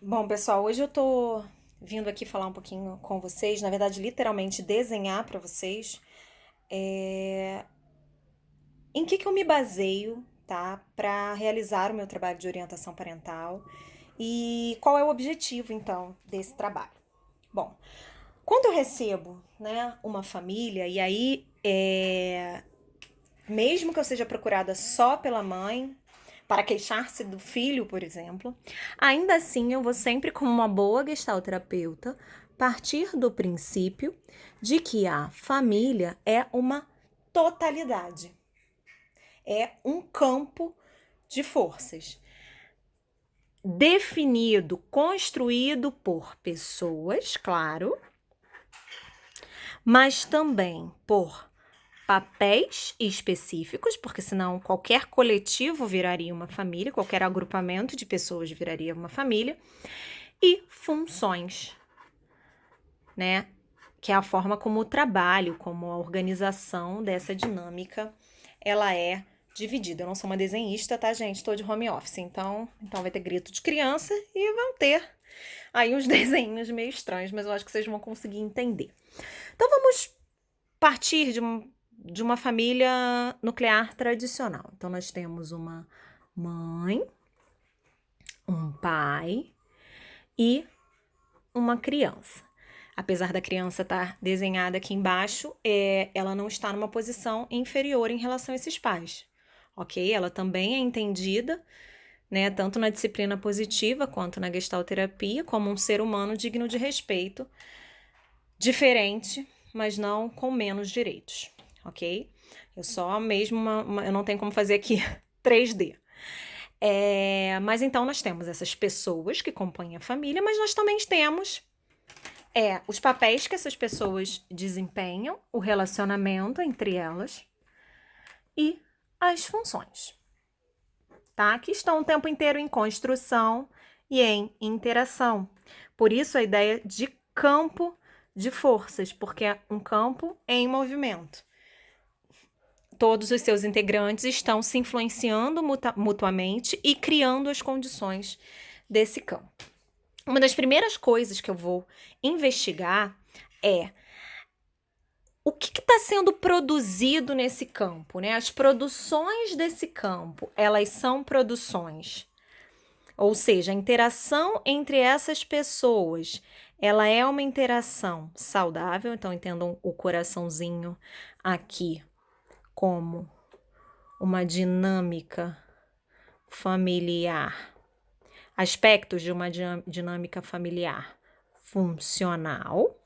Bom, pessoal, hoje eu tô vindo aqui falar um pouquinho com vocês, na verdade, literalmente desenhar para vocês, é, em que eu me baseio, tá, para realizar o meu trabalho de orientação parental e qual é o objetivo, então, desse trabalho. Bom, quando eu recebo, né, uma família, e aí, mesmo que eu seja procurada só pela mãe, para queixar-se do filho, por exemplo, ainda assim eu vou sempre, como uma boa gestalterapeuta, partir do princípio de que a família é uma totalidade, é um campo de forças definido, construído por pessoas, claro, mas também por papéis específicos, porque senão qualquer coletivo viraria uma família, qualquer agrupamento de pessoas viraria uma família, e funções, né? Que é a forma como o trabalho, como a organização dessa dinâmica, ela é dividida. Eu não sou uma desenhista, tá, gente? Estou de home office, então vai ter grito de criança e vão ter aí uns desenhos meio estranhos, mas eu acho que vocês vão conseguir entender. Então vamos partir de uma família nuclear tradicional. Então, nós temos uma mãe, um pai e uma criança. Apesar da criança estar desenhada aqui embaixo, ela não está numa posição inferior em relação a esses pais, ok? Ela também é entendida, né, tanto na disciplina positiva quanto na gestalterapia, como um ser humano digno de respeito, diferente, mas não com menos direitos, ok? Eu só mesmo eu não tenho como fazer aqui 3D. Mas então nós temos essas pessoas que compõem a família, mas nós também temos os papéis que essas pessoas desempenham, o relacionamento entre elas e as funções, tá? Que estão o tempo inteiro em construção e em interação. Por isso a ideia de campo de forças, porque é um campo em movimento. Todos os seus integrantes estão se influenciando mutuamente e criando as condições desse campo. Uma das primeiras coisas que eu vou investigar é o que está sendo produzido nesse campo, né? As produções desse campo, elas são produções, ou seja, a interação entre essas pessoas, ela é uma interação saudável, então entendam o coraçãozinho aqui como uma dinâmica familiar, aspectos de uma dinâmica familiar funcional,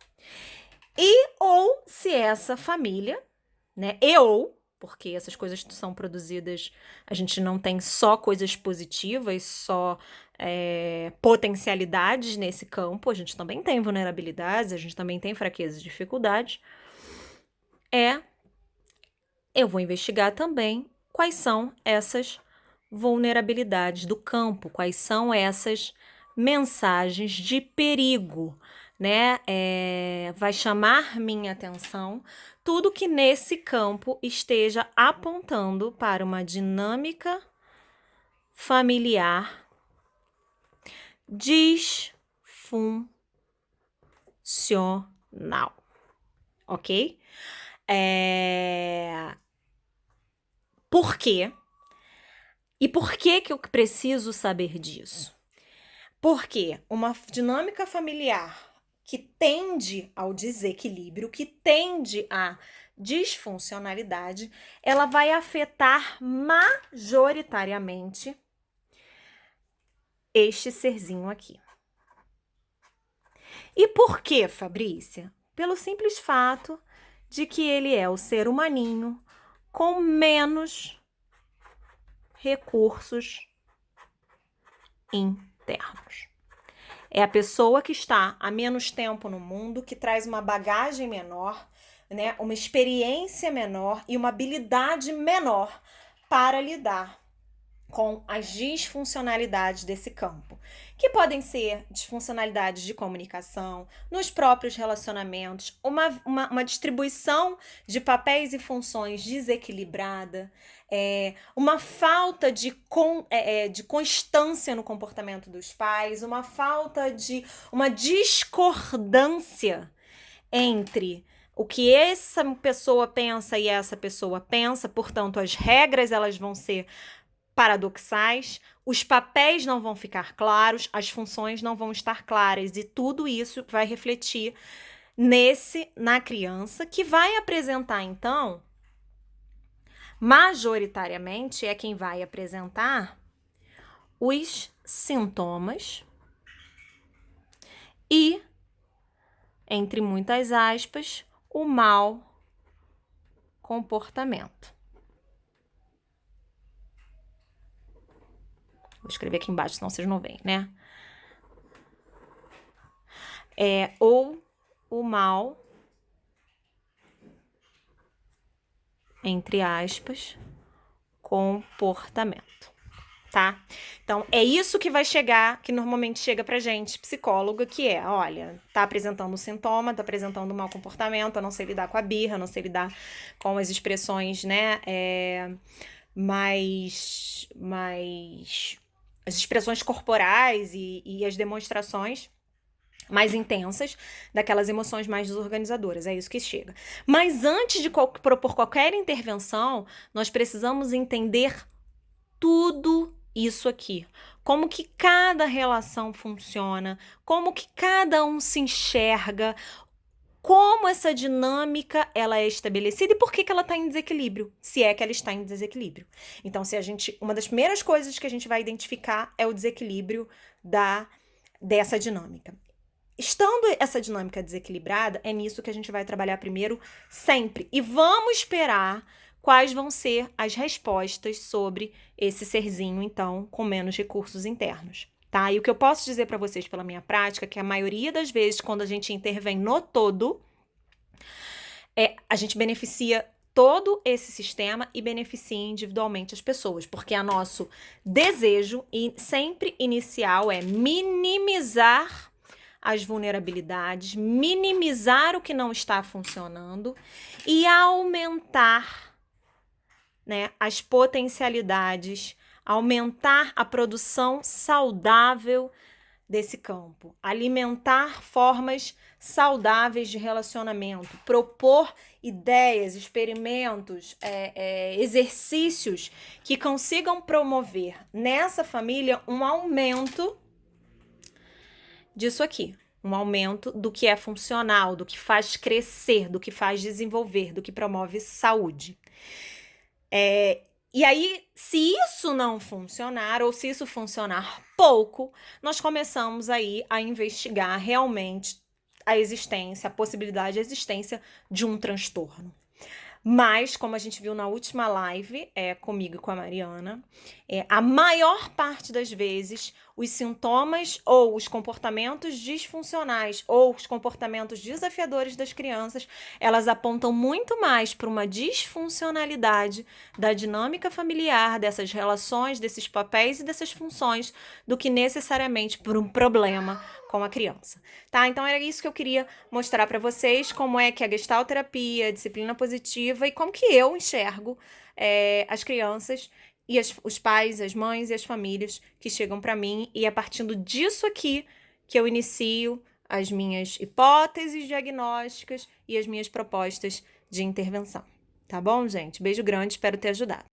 e ou se essa família, né, porque essas coisas são produzidas, a gente não tem só coisas positivas, só potencialidades nesse campo, a gente também tem vulnerabilidades, a gente também tem fraquezas e dificuldades, eu vou investigar também quais são essas vulnerabilidades do campo, quais são essas mensagens de perigo, né? Vai chamar minha atenção tudo que nesse campo esteja apontando para uma dinâmica familiar disfuncional, ok? Por quê? E por que eu preciso saber disso? Porque uma dinâmica familiar que tende ao desequilíbrio, que tende à disfuncionalidade, ela vai afetar majoritariamente este serzinho aqui. E por que, Fabrícia? Pelo simples fato de que ele é o ser humaninho com menos recursos internos. É a pessoa que está há menos tempo no mundo, que traz uma bagagem menor, né, uma experiência menor e uma habilidade menor para lidar com as disfuncionalidades desse campo, que podem ser disfuncionalidades de comunicação, nos próprios relacionamentos, uma distribuição de papéis e funções desequilibrada, uma falta de constância no comportamento dos pais, uma falta de uma discordância entre o que essa pessoa pensa e essa pessoa pensa, portanto, as regras elas vão ser paradoxais, os papéis não vão ficar claros, as funções não vão estar claras, e tudo isso vai refletir na criança, que vai apresentar, então, majoritariamente é quem vai apresentar os sintomas e, entre muitas aspas, o mau comportamento. Vou escrever aqui embaixo, senão vocês não veem, né? Ou o mau, entre aspas, comportamento, tá? Então, é isso que vai chegar, que normalmente chega pra gente, psicóloga, que olha, tá apresentando um sintoma, tá apresentando um mau comportamento, eu não sei lidar com a birra, eu não sei lidar com as expressões, né, mais as expressões corporais e as demonstrações mais intensas daquelas emoções mais desorganizadoras, é isso que chega. Mas antes de propor qualquer intervenção, nós precisamos entender tudo isso aqui. Como que cada relação funciona, como que cada um se enxerga, como essa dinâmica ela é estabelecida e por que ela está em desequilíbrio, se é que ela está em desequilíbrio. Então, uma das primeiras coisas que a gente vai identificar é o desequilíbrio dessa dinâmica. Estando essa dinâmica desequilibrada, é nisso que a gente vai trabalhar primeiro sempre. E vamos esperar quais vão ser as respostas sobre esse serzinho, então, com menos recursos internos. Tá? E o que eu posso dizer para vocês pela minha prática é que a maioria das vezes, quando a gente intervém no todo, a gente beneficia todo esse sistema e beneficia individualmente as pessoas, porque o nosso desejo sempre inicial é minimizar as vulnerabilidades, minimizar o que não está funcionando e aumentar, né, as potencialidades, aumentar a produção saudável desse campo, alimentar formas saudáveis de relacionamento, propor ideias, experimentos, exercícios que consigam promover nessa família um aumento disso aqui, um aumento do que é funcional, do que faz crescer, do que faz desenvolver, do que promove saúde. E aí, se isso não funcionar, ou se isso funcionar pouco, nós começamos aí a investigar realmente a possibilidade de existência de um transtorno. Mas, como a gente viu na última live, comigo e com a Mariana, a maior parte das vezes, os sintomas ou os comportamentos disfuncionais ou os comportamentos desafiadores das crianças, elas apontam muito mais para uma disfuncionalidade da dinâmica familiar, dessas relações, desses papéis e dessas funções, do que necessariamente por um problema com a criança, tá? Então era isso que eu queria mostrar para vocês, como é que a gestalterapia, a disciplina positiva e como que eu enxergo as crianças e os pais, as mães e as famílias que chegam para mim, e é partindo disso aqui que eu inicio as minhas hipóteses diagnósticas e as minhas propostas de intervenção. Tá bom, gente? Beijo grande, espero ter ajudado.